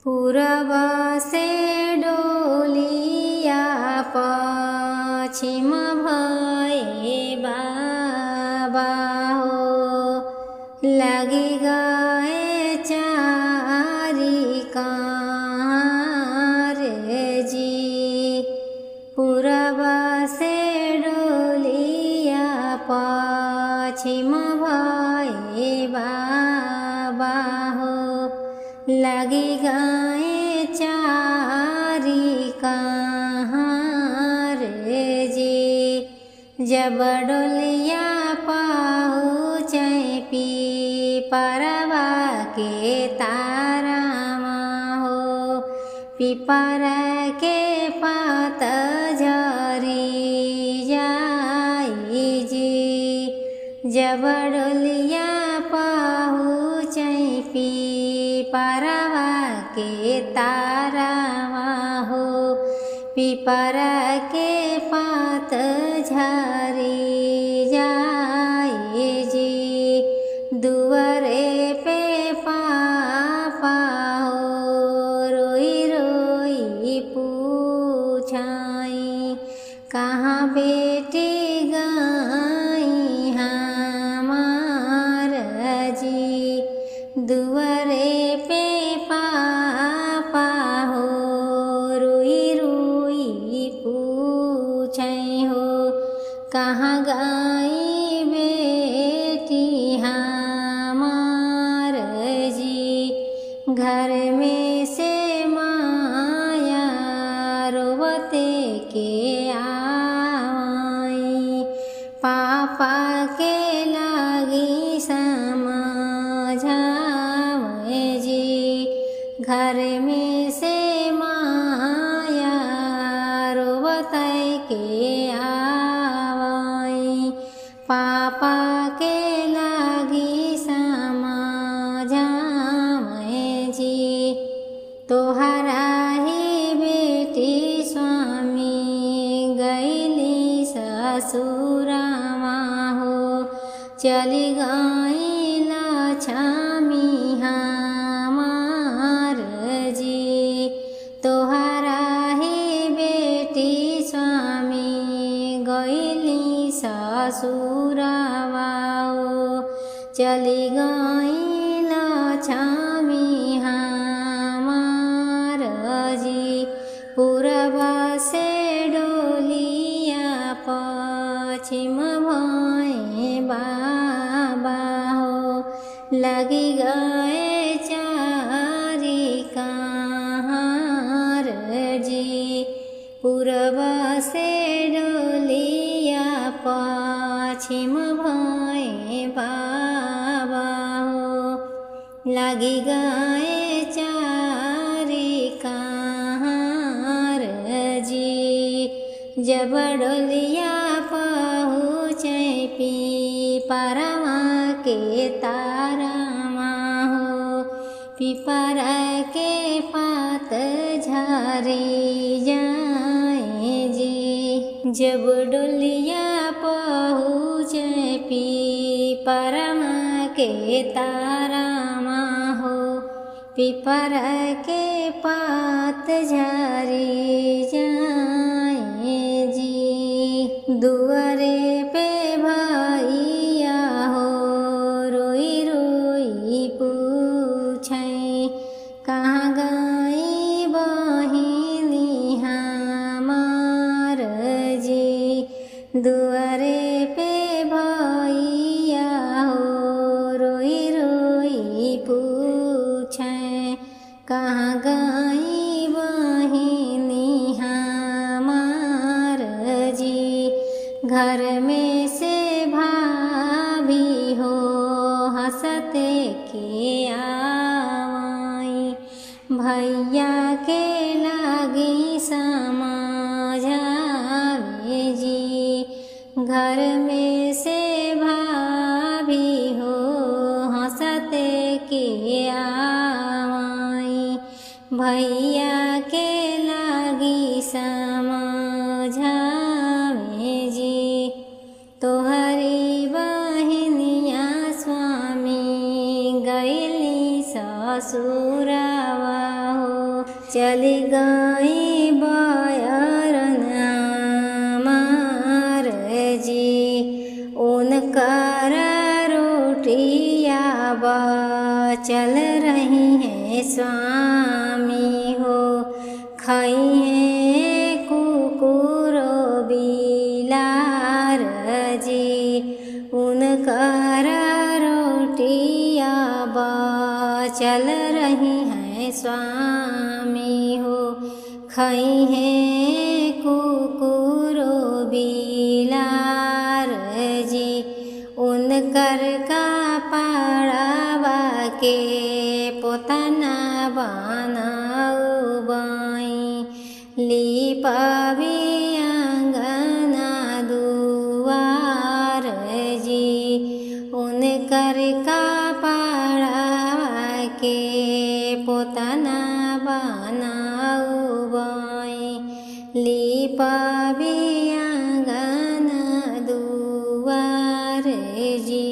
पूरब से डोलिया पश्चिम भए बाबा हो, लगी गए चारी कार जी। पूरब से डोलिया पश्चिम भए बाबा हो, लगी गए चारी कार जी। जब डोलिया पहुँचे पीपरवा के तारामा हो, पीपर के पात झरी जाई जी। जब डोलिया पहुँचे पीपरवा के तारामा हो, पीपर के पात झरी जाई जी। दुआरे पे पापा हो, रोई रोई पूछाई, कहाँ बेटी गई हमार जी। दुआरे पे पापा हो, रोई रोई पूछे हो, कहाँ गई बेटी हमार जी। घर में से माया रोवते के आई, पापा के लागी समझावे जी। घर में से माया रोवते के आई, पापा के लागी समझावे जी। तोहरा ही बेटी स्वामी गईली ससुरामा हो, चली गई लक्ष्मी हमार जी। तोहरा ही बेटी स्वामी गईली ससुरावा हो, चली गई लक्ष्मी हमार जी। पूरब से डोलिया पश्चिम भए बाबा हो, लगी गए चारी कार जी। पूरब से डोलिया पश्चिम भए बाबा हो, लगी गए चारी कार जी। जब डोलिया पहुँचे पीपरवा के तारामा हो, पीपर के पात झरी जाए जी। जब डोलिया पहुँचे पीपरवा के तारामा हो, पीपर के पात झरी जाए जी। दुआरे पे भैया हो, रोई रोई पूछे, कहाँ गई बहिनी हमार जी। दुआरे पे भैया हो, रोई रोई पूछे, कहाँ गई बहिनी हमार जी। घर में से भाभी हो, हंसते के आई, भैया के लागी समझावे जी। घर में से भाभी हो, हंसते के आई, भैया के लागी समझावे जी। तोहरी बहिनिया स्वामी गईली ससुरावा हो, चली गई बयरना मार जी उनकर रोटिया चल रही हैं स्वामी हो खाई हैं कुकुर बिलार जी उनकर रोटिया चल रही हैं स्वामी हो खाई हैं कुकुर बिलार जी उनकर का पाड़ावा के पोतना बनाऊ बाई लिपावी आंगना दुआर जी उनकर का पाड़ावा के पोतना बनाऊ बाई लिपावी आंगना दुआर जी।